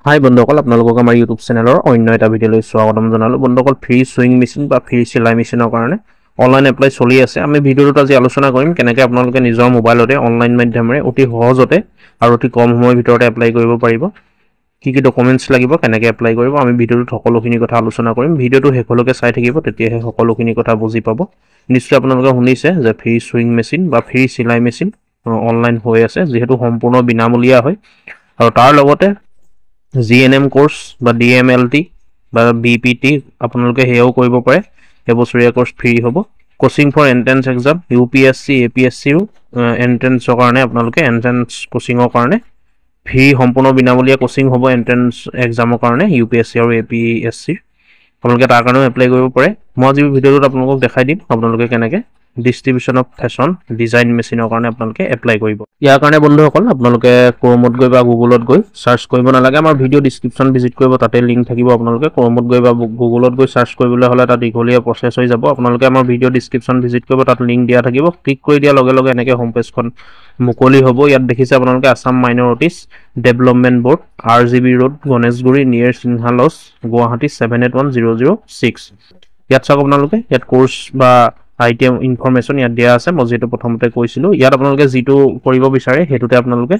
হাই বন্ধুসকল, আপোনালোকক আমাৰ ইউটিউব চেনেলৰ অন্য এটা ভিডিঅ'লৈ স্বাগতম জনালোঁ। বন্ধুসকল, ফ্ৰী ছুইং মেচিন বা ফ্ৰী চিলাই মেচিনৰ কাৰণে অনলাইন এপ্লাই চলি আছে। আমি ভিডিঅ'টোত আজি আলোচনা কৰিম কেনেকৈ আপোনালোকে নিজৰ মোবাইলতে অনলাইন মাধ্যমেৰে অতি সহজতে আৰু অতি কম সময়ৰ ভিতৰতে এপ্লাই কৰিব পাৰিব। কি কি ডকুমেণ্টছ লাগিব, কেনেকৈ এপ্লাই কৰিব, আমি ভিডিঅ'টোত সকলোখিনি কথা আলোচনা কৰিম। ভিডিঅ'টো শেষলৈকে চাই থাকিব, তেতিয়াহে সকলোখিনি কথা বুজি পাব। নিশ্চয় আপোনালোকে শুনিছে যে ফ্ৰী ছুইং মেচিন বা ফ্ৰী চিলাই মেচিন অনলাইন হৈ আছে, যিহেতু সম্পূৰ্ণ বিনামূলীয়া হয়। আৰু তাৰ লগতে GNM কোৰ্চ বা DMLT বা BPT আপোনালোকে সেয়াও কৰিব পাৰে। এবছৰীয়া কোৰ্চ ফ্ৰী হ'ব। Coaching for entrance exam UPSC APSCৰো এণ্ট্ৰেন্সৰ কাৰণে আপোনালোকে এণ্ট্ৰেন্স কোচিঙৰ কাৰণে ফ্ৰী সম্পূৰ্ণ বিনামূলীয়া কোচিং হ'ব। এণ্ট্ৰেন্স এক্সামৰ কাৰণে UPSC আৰু APSC আপোনালোকে তাৰ কাৰণেও এপ্লাই কৰিব পাৰে। মই আজি ভিডিঅ'টোত আপোনালোকক দেখাই দিম আপোনালোকে কেনেকৈ ডিষ্ট্ৰিবিউশ্যন অফ ফেশ্বন ডিজাইন মেচিনৰ কাৰণে আপোনালোকে এপ্লাই কৰিব। ইয়াৰ কাৰণে বন্ধুসকল আপোনালোকে ক্ৰমত গৈ বা গুগলত গৈ চাৰ্চ কৰিব নালাগে। আমাৰ ভিডিঅ' ডিছক্ৰিপশ্যন ভিজিট কৰিব, তাতে লিংক থাকিব। আপোনালোকে ক্ৰমত গৈ বা গুগলত গৈ চাৰ্চ কৰিবলৈ হ'লে এটা দীঘলীয়া প্ৰচেছ হৈ যাব। আপোনালোকে আমাৰ ভিডিঅ' ডিছক্ৰিপশ্যন ভিজিট কৰিব, তাত লিংক দিয়া থাকিব। ক্লিক কৰি দিয়াৰ লগে লগে এনেকৈ হোম পেজখন মুকলি হ'ব। ইয়াত দেখিছে আপোনালোকে Assam minorities development board, RGB road, Ganeshguri, near Sinha lodge, Guwahati 781006। ইয়াত চাওক আপোনালোকে, ইয়াত কোৰ্চ বা আইটেম ইনফৰমেশ্যন ইয়াত দিয়া আছে। মই যিহেতু প্ৰথমতে কৈছিলোঁ, ইয়াত আপোনালোকে যিটো কৰিব বিচাৰে সেইটোতে আপোনালোকে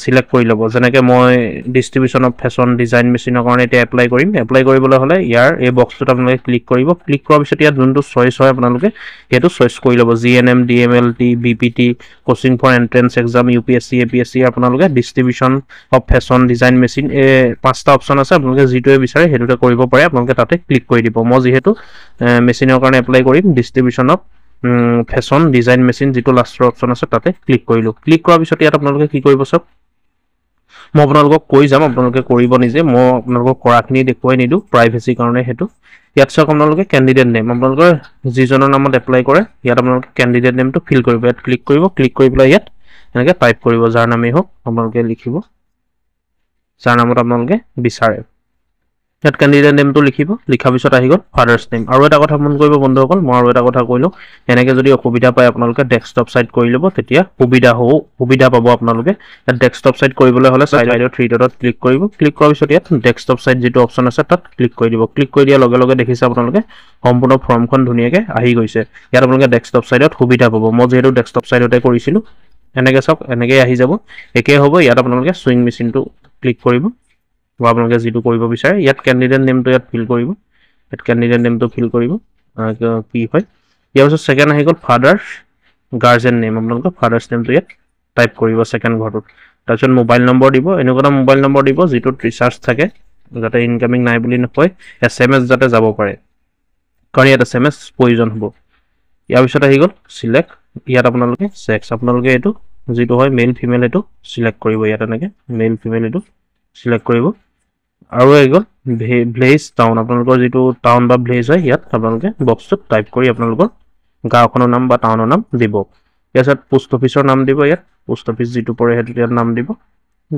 চিলেক্ট কৰি ল'ব। যেনেকৈ মই ডিষ্ট্ৰিবিউশ্যন অফ ফেশ্বন ডিজাইন মেচিনৰ কাৰণে এতিয়া এপ্লাই কৰিম। এপ্লাই কৰিবলৈ হ'লে ইয়াৰ এই বক্সটোত আপোনালোকে ক্লিক কৰিব। ক্লিক কৰাৰ পিছত ইয়াত যোনটো চইচ হয় আপোনালোকে সেইটো চইচ কৰি ল'ব। GNM DMLT BPT coaching for entrance exam UPSC APSC আপোনালোকে distribution of fashion design machine এই 5টা অপশ্যন আছে। আপোনালোকে যিটোৱে বিচাৰে সেইটোতে কৰিব পাৰে। আপোনালোকে তাতে ক্লিক কৰি দিব। মই যিহেতু মেচিনৰ কাৰণে এপ্লাই কৰিম, distribution of fashion design machine যিটো লাষ্টৰ অপশ্যন আছে তাতে ক্লিক কৰিলোঁ। ক্লিক কৰাৰ পিছত ইয়াত আপোনালোকে কি কৰিব চাওক, মই আপোনালোকক কৈ যাম, আপোনালোকে কৰিব নিজে। মই আপোনালোকক কৰাখিনি দেখুৱাই নিদিওঁ, প্ৰাইভেচিৰ কাৰণে সেইটো। ইয়াত চাওক আপোনালোকে কেণ্ডিডেট নেম, আপোনালোকে যিজনৰ নামত এপ্লাই কৰে ইয়াত আপোনালোকে কেণ্ডিডেট নেমটো ফিল কৰিব। ইয়াত ক্লিক কৰিব। ক্লিক কৰি পেলাই ইয়াত এনেকৈ টাইপ কৰিব, যাৰ নামেই হওক আপোনালোকে লিখিব, যাৰ নামত আপোনালোকে বিচাৰে। ইয়াত কেণ্ডিডেট নেমটো লিখিব। লিখাৰ পিছত আহি গ'ল ফাদাৰ্ছ নেম। আৰু এটা কথা মন কৰিব বন্ধুসকল, মই আৰু এটা কথা কৈলোঁ, এনেকৈ যদি অসুবিধা পায় আপোনালোকে ডেস্কটপ ছাইড কৰি ল'ব, তেতিয়া সুবিধা পাব আপোনালোকে। ইয়াত ডেস্কটপ ছাইড কৰিবলৈ হ'লে ছাইডৰ 3 ডটত ক্লিক কৰিব। ক্লিক কৰাৰ পিছত ইয়াত ডেস্কটপ ছাইড যিটো অপশ্যন আছে তাত ক্লিক কৰি দিব। ক্লিক কৰি দিয়াৰ লগে লগে দেখিছে আপোনালোকে সম্পূৰ্ণ ফৰ্মখন ধুনীয়াকৈ আহি গৈছে। ইয়াত আপোনালোকে ডেস্কটপ ছাইডত সুবিধা পাব। মই যিহেতু ডেস্কটপ ছাইডতে কৰিছিলোঁ, এনেকৈ চাওক এনেকৈ আহি যাব, একেই হ'ব। ইয়াত আপোনালোকে ছুইং মেচিনটো ক্লিক কৰিব বা আপোনালোকে যিটো কৰিব বিচাৰে। ইয়াত কেণ্ডিডেট নেমটো ইয়াত ফিল কৰিব। ইয়াত কেণ্ডিডেট নেমটো ফিল কৰিব কি হয়। ইয়াৰ পিছত ছেকেণ্ড আহি গ'ল ফাদাৰ্ছ গাৰ্জেন নেম। আপোনালোকে ফাদাৰ্ছ নেমটো ইয়াত টাইপ কৰিব ছেকেণ্ড ঘৰটোত। তাৰপিছত মোবাইল নম্বৰ দিব, এনেকুৱা এটা মোবাইল নম্বৰ দিব যিটোত ৰিচাৰ্জ থাকে, যাতে ইনকামিং নাই বুলি নকয়, SMS যাতে যাব পাৰে, কাৰণ ইয়াত SMS প্ৰয়োজন হ'ব। ইয়াৰ পিছত আহি গ'ল চিলেক্ট। ইয়াত আপোনালোকে ছেক্স, আপোনালোকে এইটো যিটো হয় মেল ফিমেল এইটো চিলেক্ট কৰিব। ইয়াত এনেকৈ মেল ফিমেল এইটো চিলেক্ট কৰিব। আৰু আহি গ'ল ভিলেজ টাউন, আপোনালোকৰ যিটো টাউন বা ভিলেজ হয় ইয়াত আপোনালোকে বক্সটোত টাইপ কৰি আপোনালোকৰ গাঁওখনৰ নাম বা টাউনৰ নাম দিব। ইয়াৰ পিছত পোষ্ট অফিচৰ নাম দিব, ইয়াত পোষ্ট অফিচ যিটো পৰে সেইটো ইয়াত নাম দিব।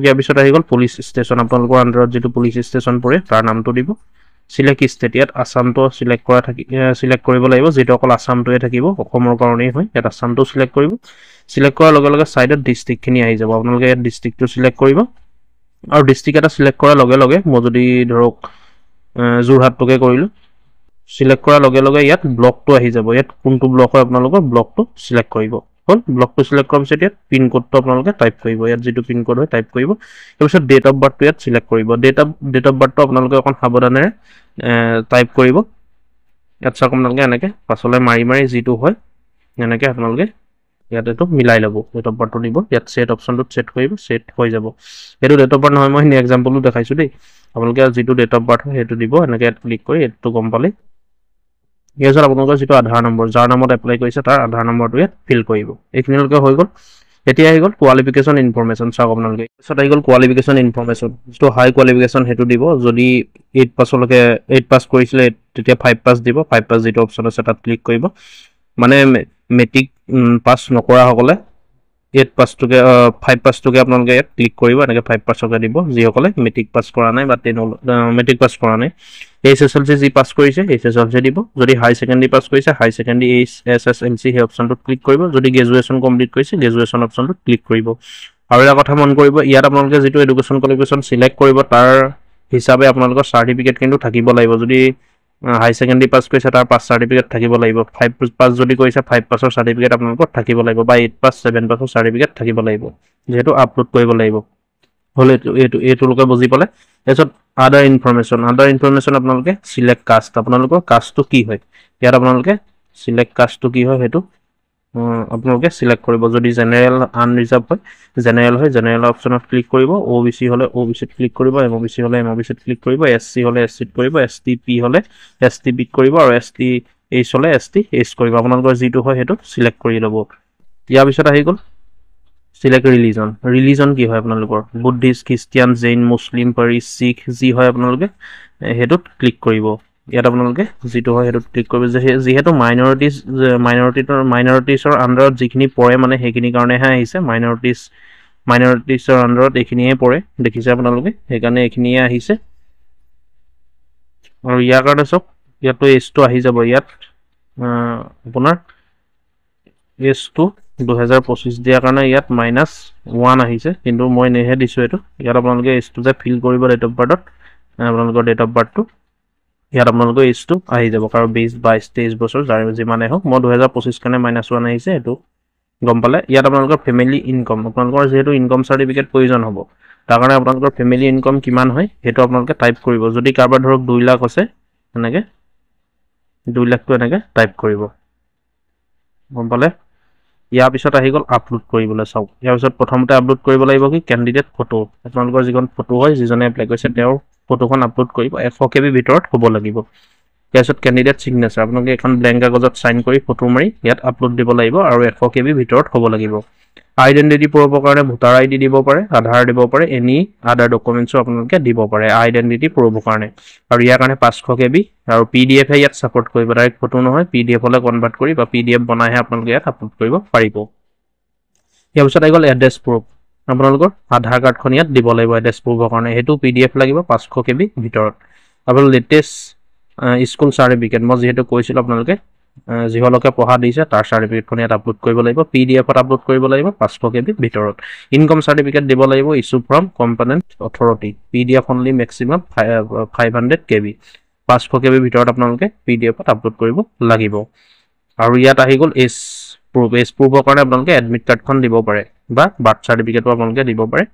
ইয়াৰ পিছত আহি গ'ল পুলিচ ষ্টেচন, আপোনালোকৰ আণ্ডাৰত যিটো পুলিচ ষ্টেচন পৰে তাৰ নামটো দিব। চিলেক্ট ষ্টেট, ইয়াত আছামটো চিলেক্ট কৰিব লাগিব, যিটো অকল আছামটোৱে থাকিব, অসমৰ কাৰণেই হয়। ইয়াত আছামটো চিলেক্ট কৰিব। চিলেক্ট কৰাৰ লগে লগে ছাইডত ডিষ্ট্ৰিক্টখিনি আহি যাব। আপোনালোকে ইয়াত ডিষ্ট্ৰিক্টটো চিলেক্ট কৰিব। আৰু ডিষ্ট্ৰিক্ট এটা চিলেক্ট কৰাৰ লগে লগে মই যদি ধৰক যোৰহাটটোকে কৰিলোঁ, চিলেক্ট কৰাৰ লগে লগে ইয়াত ব্লকটো আহি যাব। ইয়াত কোনটো ব্লক হয় আপোনালোকৰ ব্লকটো চিলেক্ট কৰিব। হ'ল ব্লকটো চিলেক্ট কৰাৰ পিছত ইয়াত পিনক'ডটো আপোনালোকে টাইপ কৰিব। ইয়াত যিটো পিনক'ড হয় টাইপ কৰিব। তাৰপিছত ডেট অফ বাৰ্থটো ইয়াত চিলেক্ট কৰিব। ডেট অফ বাৰ্থটো আপোনালোকে অকণ সাৱধানেৰে টাইপ কৰিব। ইয়াত চাওক আপোনালোকে এনেকৈ পাছলৈ মাৰি মাৰি যিটো হয় এনেকৈ আপোনালোকে ইয়াত এইটো মিলাই ল'ব। ডেট অফ বাৰ্থটো দিব, ইয়াত ছেট অপশ্যনটোত ছেট কৰিব, ছেট হৈ যাব। এইটো ডেট অফ বাৰ্থ নহয়, মই এক্সাম্পলটো দেখাইছোঁ দেই। আপোনালোকে যিটো ডেট অফ বাৰ্থ হয় সেইটো দিব, এনেকৈ ইয়াত ক্লিক কৰি এইটো গম পালে। ইয়াৰ পিছত আপোনালোকৰ যিটো আধাৰ নম্বৰ, যাৰ নামত এপ্লাই কৰিছে তাৰ আধাৰ নম্বৰটো ইয়াত ফিল কৰিব। এইখিনিলৈকে হৈ গ'ল। এতিয়া আহি গ'ল কোৱালিফিকেশ্যন ইনফৰমেশ্যন। চাওক আপোনালোকে পিছত আহি গ'ল কোৱালিফিকেশ্যন ইনফৰমেশ্যন, যিটো হাই কোৱালিফিকেশ্যন সেইটো দিব। যদি 8 পাছ কৰিছিলে তেতিয়া 5 পাছ দিব। 5 পাছ যিটো অপশ্যন আছে তাত ক্লিক কৰিব। মানে মেট্ৰিক পাছ নকৰাসকলে 5 পাছটোকে আপোনালোকে ইয়াত ক্লিক কৰিব। এনেকৈ 5 পাছকে দিব যিসকলে মেট্ৰিক পাছ কৰা নাই বা মেট্ৰিক পাছ কৰা নাই। HSLC যি পাছ কৰিছে HSLC দিব। যদি হাই ছেকেণ্ডেৰী পাছ কৰিছে হাই ছেকেণ্ডেৰী SSLC সেই অপশ্যনটোত ক্লিক কৰিব। যদি গ্ৰেজুৱেশ্যন কমপ্লিট কৰিছে গ্ৰেজুৱেশ্যন অপশ্যনটোত ক্লিক কৰিব। আৰু এটা কথা মন কৰিব, ইয়াত আপোনালোকে যিটো এডুকেশ্যন কোৱালিফিকেশ্যন সিলেক্ট কৰিব তাৰ হিচাপে আপোনালোকৰ চাৰ্টিফিকেট কিন্তু থাকিব লাগিব। যদি হাই ছেকেণ্ডেৰী পাছ কৰিছে তাৰ পাছ চাৰ্টিফিকেট থাকিব লাগিব, 5 পাছ যদি কৰিছে 5 পাছৰ চাৰ্টিফিকেট আপোনালোকৰ থাকিব লাগিব, বা 8 পাছ 7 পাছৰ চাৰ্টিফিকেট থাকিব লাগিব, যিহেতু আপলোড কৰিব লাগিব। হ'লে এইটোলোকে বুজি পালে। তাৰপিছত আদাৰ ইনফৰমেশ্যন আপোনালোকে চিলেক্ট কাষ্ট, আপোনালোকৰ কাষ্টটো কি হয়, ইয়াত আপোনালোকে চিলেক্ট কাষ্টটো কি হয় সেইটো আপোনালোকে চিলেক্ট কৰিব। যদি জেনেৰেল আনৰিজাৰ্ভ হয় জেনেৰেল অপশ্যনত ক্লিক কৰিব, OBC হ'লে OBCত ক্লিক কৰিব, MOBC হ'লে MOBCত ক্লিক কৰিব, SC হ'লে SCত কৰিব, STP হ'লে STPত কৰিব, আৰু STH হ'লে STH কৰিব। আপোনালোকৰ যিটো হয় সেইটো চিলেক্ট কৰি ল'ব। ইয়াৰ পিছত আহি গ'ল চিলেক্ট ৰিলিজন কি হয় আপোনালোকৰ, বুদ্ধিষ্ট, খ্ৰীষ্টিয়ান, জৈন, মুছলিম, পাৰিছ, শিখ যি হয় আপোনালোকে সেইটোত ক্লিক কৰিব। ইয়াত আপোনালোকে যিটো হয় সেইটোত ক্লিক কৰিব। যিহেতু মাইনৰিটিছৰ আণ্ডাৰত যিখিনি পৰে মানে সেইখিনিৰ কাৰণেহে আহিছে, মাইনৰিটিছৰ আণ্ডাৰত এইখিনিয়ে পৰে, দেখিছে আপোনালোকে, সেইকাৰণে এইখিনিয়ে আহিছে। আৰু ইয়াৰ কাৰণে চাওক ইয়াতো এজটো আহি যাব, ইয়াত আপোনাৰ এজটো 2025 দিয়াৰ কাৰণে ইয়াত -1 আহিছে, কিন্তু মই নেহে দিছোঁ এইটো। ইয়াত আপোনালোকে এজটো যে ফিল কৰিব ডেট অফ বাৰ্থত, আপোনালোকৰ ডেট অফ বাৰ্থটো ইয়াত আপোনালোকৰ এজটো আহি যাব, কাৰণ 20, 22, 23 বছৰ যাৰ যিমানে হওক। মই 2025 কাৰণে -1 আহিছে, এইটো গম পালে। ইয়াত আপোনালোকৰ ফেমিলি ইনকম, আপোনালোকৰ যিহেতু ইনকম চাৰ্টিফিকেট প্ৰয়োজন হ'ব, তাৰ কাৰণে আপোনালোকৰ ফেমিলি ইনকম কিমান হয় সেইটো আপোনালোকে টাইপ কৰিব। যদি কাৰোবাৰ ধৰক 2 লাখ আছে, এনেকৈ 2 লাখটো এনেকৈ টাইপ কৰিব, গম পালে। ইয়াৰ পিছত আহি গ'ল আপলোড কৰিবলৈ। চাওক ইয়াৰ পিছত প্ৰথমতে আপলোড কৰিব লাগিব কি কেণ্ডিডেট ফটো, আপোনালোকৰ যিখন ফটো হয় যিজনে এপ্লাই কৰিছে তেওঁৰ ফটোখন আপলোড কৰিব, 100 KB ভিতৰত হ'ব লাগিব। তাৰপিছত কেণ্ডিডেট ছিগনেচাৰ, আপোনালোকে এখন ব্লেংক কাগজত চাইন কৰি ফটো মাৰি ইয়াত আপলোড দিব লাগিব, আৰু 100 KB ভিতৰত হ'ব লাগিব। আইডেণ্টিটি প্ৰুফৰ কাৰণে ভোটাৰ ID দিব পাৰে, আধাৰ দিব পাৰে, এনি আদাৰ ডকুমেণ্টছো আপোনালোকে দিব পাৰে আইডেণ্টিটি প্ৰুফৰ কাৰণে। আৰু ইয়াৰ কাৰণে 500 KB, আৰু PDF হে ইয়াত ছাপোৰ্ট কৰিব, ডাইৰেক্ট ফটো নহয়, PDF হ'লে কনভাৰ্ট কৰি বা PDF বনাইহে আপোনালোকে ইয়াত আপলোড কৰিব পাৰিব। ইয়াৰ পিছত আহি গ'ল এড্ৰেছ প্ৰুফ, আপোনালোকৰ আধাৰ কাৰ্ডখন ইয়াত দিব লাগিব এড্ৰেছ প্ৰুফৰ কাৰণে, সেইটো PDF লাগিব 500 KB ভিতৰত। আপোনাৰ লেটেষ্ট স্কুল চাৰ্টিফিকেট, মই যিহেতু কৈছিলোঁ আপোনালোকে যিসকলকে পঢ়া দিছে তাৰ চাৰ্টিফিকেটখন ইয়াত আপলোড কৰিব লাগিব, PDFত আপলোড কৰিব লাগিব 500 KB ভিতৰত। ইনকম চাৰ্টিফিকেট দিব লাগিব issue from component authority, PDF only maximum 500 KB, 500 KB ভিতৰত আপোনালোকে PDFত আপলোড কৰিব লাগিব। আৰু ইয়াত আহি গ'ল এজ প্ৰুফৰ কাৰণে আপোনালোকে এডমিট কাৰ্ডখন দিব পাৰে, বা বাৰ্থ চাৰ্টিফিকেটো আপোনালোকে দিব পাৰে,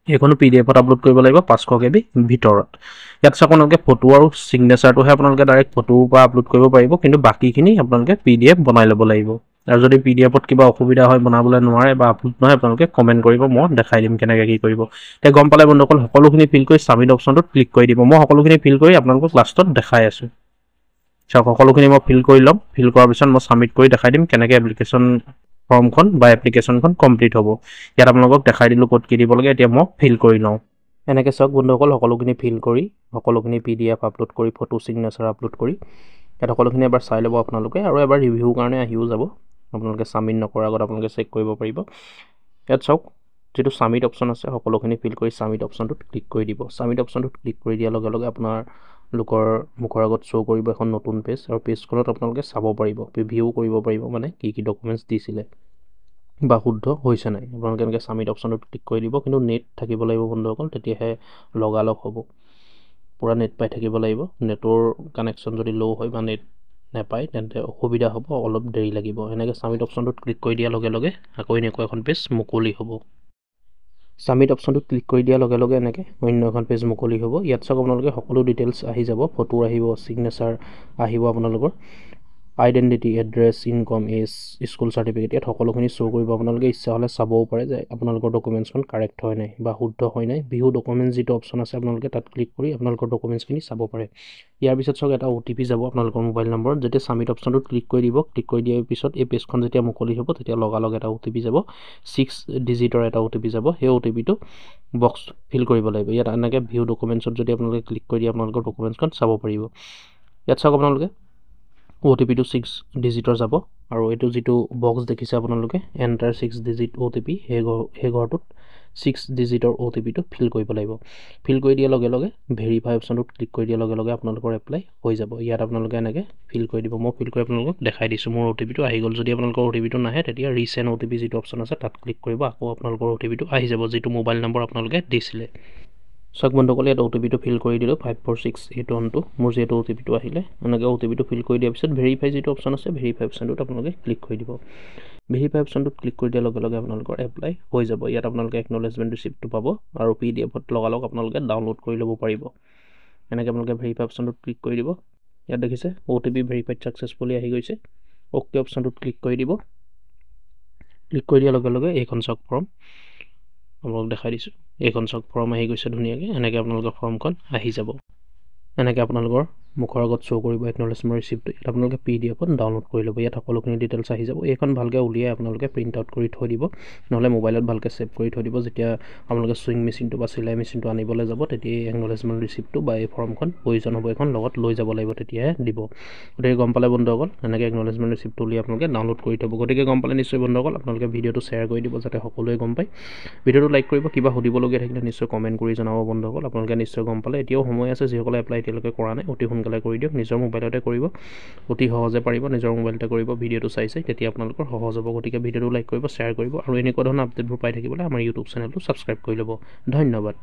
এইখনো PDFত আপলোড কৰিব লাগিব 500 KB ভিতৰত। ইয়াত চাওক আপোনালোকে ফটো আৰু ছিগনেচাৰটোহে আপোনালোকে ডাইৰেক্ট ফটোৰ পৰা আপলোড কৰিব পাৰিব, কিন্তু বাকীখিনি আপোনালোকে PDF বনাই ল'ব লাগিব। আৰু যদি PDFত কিবা অসুবিধা হয়, বনাবলৈ নোৱাৰে বা আপলোড নহয়, আপোনালোকে কমেণ্ট কৰিব, মই দেখাই দিম কেনেকৈ কি কৰিব। এতিয়া গম পালে বন্ধুসকল, সকলোখিনি ফিল কৰি ছাবমিট অপশ্যনটোত ক্লিক কৰি দিব। মই সকলোখিনি ফিল কৰি আপোনালোকক লাষ্টত দেখাই আছোঁ। চাওক সকলোখিনি মই ফিল কৰি ল'ম, ফিল কৰাৰ পিছত মই ছাবমিট কৰি দেখাই দিম কেনেকৈ এপ্লিকেশ্যন ফৰ্মখন বা এপ্লিকেশ্যনখন কমপ্লিট হ'ব। ইয়াত আপোনালোকক দেখাই দিলোঁ ক'ত কি দিব লাগে, এতিয়া মই ফিল কৰি লওঁ। এনেকৈ চাওক বন্ধুসকল, সকলোখিনি ফিল কৰি, সকলোখিনি PDF আপলোড কৰি, ফটো ছিগনেচাৰ আপলোড কৰি, ইয়াত সকলোখিনি এবাৰ চাই ল'ব আপোনালোকে, আৰু এবাৰ ৰিভিউৰ কাৰণে আহিও যাব। আপোনালোকে ছাবমিট নকৰাৰ আগত আপোনালোকে চেক কৰিব পাৰিব। ইয়াত চাওক যিটো ছাবমিট অপশ্যন আছে, সকলোখিনি ফিল কৰি ছাবমিট অপশ্যনটোত ক্লিক কৰি দিব। ছাবমিট অপশ্যনটোত ক্লিক কৰি দিয়াৰ লগে লগে আপোনালোকৰ মুখৰ আগত শ্ব' কৰিব এখন নতুন পেজ, আৰু পেজখনত আপোনালোকে চাব পাৰিব, প্ৰিভিউ কৰিব পাৰিব, মানে কি কি ডকুমেণ্টছ দিছিলে বা শুদ্ধ হৈছে নাই। আপোনালোকে এনেকৈ ছাবমিট অপশ্যনটোত ক্লিক কৰি দিব, কিন্তু নেট থাকিব লাগিব বন্ধুসকল, তেতিয়াহে লগালগ হ'ব। পূৰা নেট পাই থাকিব লাগিব, নেটৰ কানেকশ্যন যদি ল' হয় বা নেট নাপায় তেন্তে অসুবিধা হ'ব, অলপ দেৰি লাগিব। এনেকৈ ছাবমিট অপশ্যনটোত ক্লিক কৰি দিয়াৰ লগে লগে আকৌ এনেকুৱা এখন পেজ মুকলি হ'ব। ছাবমিট অপশ্যনটোত ক্লিক কৰি দিয়াৰ লগে লগে এনেকৈ অন্য এখন পেজ মুকলি হ'ব। ইয়াত চাওক আপোনালোকে সকলো ডিটেইলছ আহি যাব, ফটো আহিব, ছিগনেচাৰ আহিব, আপোনালোকৰ identity, address, income, age, school certificate, ইয়াত সকলোখিনি শ্ব' কৰিব। আপোনালোকে ইচ্ছা হ'লে চাবও পাৰে যে আপোনালোকৰ ডকুমেণ্টছখন কাৰেক্ট হয় নাই বা শুদ্ধ হয় নাই। বিহু ডকুমেণ্টছ যিটো অপশ্যন আছে, আপোনালোকে তাত ক্লিক কৰি আপোনালোকৰ ডকুমেণ্টছখিনি চাব পাৰে। ইয়াৰ পিছত চাওক এটা OTP যাব আপোনালোকৰ মোবাইল নম্বৰত, যেতিয়া ছাবমিট অপশ্যনটোত ক্লিক কৰি দিব, ক্লিক কৰি দিয়াৰ পিছত এই পেজখন যেতিয়া মুকলি হ'ব, তেতিয়া লগালগ এটা OTP যাব, 6 ডিজিটৰ এটা OTP যাব। সেই OTPটো বক্স ফিল কৰিব লাগিব। ইয়াত এনেকৈ ভিউ ডকুমেণ্টছত যদি আপোনালোকে ক্লিক কৰি দিয়ে, আপোনালোকৰ ডকুমেণ্টছখন চাব পাৰিব। ইয়াত চাওক আপোনালোকে OTPটো 6 ডিজিটৰ যাব, আৰু এইটো যিটো বক্স দেখিছে আপোনালোকে এণ্টাৰ 6 ডিজিট OTP, সেই ঘৰটোত 6 ডিজিটৰ OTP-টো ফিল কৰিব লাগিব। ফিল কৰি দিয়াৰ লগে লগে ভেৰিফাই অপশ্যনটোত ক্লিক কৰি দিয়াৰ লগে লগে আপোনালোকৰ এপ্লাই হৈ যাব। ইয়াত আপোনালোকে এনেকৈ ফিল কৰি দিব। মই ফিল কৰি আপোনালোকক দেখাই দিছোঁ মোৰ OTP-টো আহি গ'ল। যদি আপোনালোকৰ OTP-টো নাহে তেতিয়া ৰিচেণ্ট OTP যিটো অপশ্যন আছে তাত ক্লিক কৰিব, আকৌ আপোনালোকৰ OTP-টো আহি যাব যিটো মোবাইল নম্বৰ আপোনালোকে দিছিলে। চাওক বন্ধুসকল, ইয়াত OTP-টো ফিল কৰি দিলোঁ 546812। মোৰ যিহেতু OTP-টো আহিলে, এনেকৈ OTP-টো ফিল কৰি দিয়াৰ পিছত ভেৰিফাই যিটো অপশ্যন আছে ভেৰিফাই অপশ্যনটোত আপোনালোকে ক্লিক কৰি দিব। ভেৰিফাই অপশ্যনটোত ক্লিক কৰি দিয়াৰ লগে লগে আপোনালোকৰ এপ্লাই হৈ যাব। ইয়াত আপোনালোকে একনলেজমেণ্ট ৰিচিপ্টটো পাব আৰু PDF-ত লগালগ আপোনালোকে ডাউনলোড কৰি ল'ব পাৰিব। এনেকৈ আপোনালোকে ভেৰিফাই অপশ্যনটোত ক্লিক কৰি দিব। ইয়াত দেখিছে OTP ভেৰিফাইড ছাকচেছফুলি আহি গৈছে। অ'কে অপশ্যনটোত ক্লিক কৰি দিব। ক্লিক কৰি দিয়াৰ লগে লগে এইখন চাওক ফৰ্ম আপোনালোকক দেখাই দিছোঁ। এইখন চাওক ফৰ্ম আহি গৈছে ধুনীয়াকৈ। এনেকৈ আপোনালোকৰ ফৰ্মখন আহি যাব। এনেকৈ আপোনালোকৰ মুখৰ আগত শ্ব' কৰিব একনলেজমেণ্ট ৰিচিপ্টটো। ইয়াত আপোনালোকে PDF-ত ডাউনলোড কৰি ল'ব। ইয়াত সকলোখিনি ডিটেইলছ আহি যাব। এইখন ভালকৈ উলিয়াই আপোনালোকে প্ৰিণ্ট আউট কৰি থৈ দিব, নহ'লে মোবাইলত ভালকৈ ছেভ কৰি থৈ দিব। যেতিয়া আপোনালোকে ছুইং মেচিনটো বা চিলাই মেচিনটো আনিবলৈ যাব তেতিয়া এই একনলেজমেণ্ট ৰিচিপ্টটো বা এই ফৰ্মখন প্ৰয়োজন হ'ব, এখন লগত লৈ যাব লাগিব, তেতিয়াহে দিব। গতিকে গম পালে বন্ধুসকল, এনেকৈ একনলেজমেণ্ট ৰিচিপ্টটো উলিয়াই আপোনালোকে ডাউনলোড কৰি থ'ব। গতিকে গম পালে নিশ্চয় বন্ধুসকল, আপোনালোকে ভিডিঅ'টো শ্বেয়াৰ কৰি দিব যাতে সকলোৱে গম পায়। ভিডিঅ'টো লাইক কৰিব। কিবা সুধিবলগীয়া থাকিলে নিশ্চয় কমেণ্ট কৰি জনাব বন্ধুসকল। আপোনালোকে নিশ্চয় গম পালে। এতিয়াও সময় আছে, যিসকলে এপ্লাই এতিয়ালৈকে কৰা নাই অতি সোনকালে কৰি দিয়ক। নিজৰ মোবাইলতে কৰিব, অতি সহজে পাৰিব। নিজৰ মোবাইলতে কৰিব, ভিডিঅ'টো চাই তেতিয়া আপোনালোকৰ সহজ হ'ব। গতিকে ভিডিঅ'টো লাইক কৰিব, শ্বেয়াৰ কৰিব আৰু এনেকুৱা ধৰণৰ আপডেটবোৰ পাই থাকিবলৈ আমাৰ ইউটিউব চেনেলটো ছাবস্ক্ৰাইব কৰি ল'ব। ধন্যবাদ।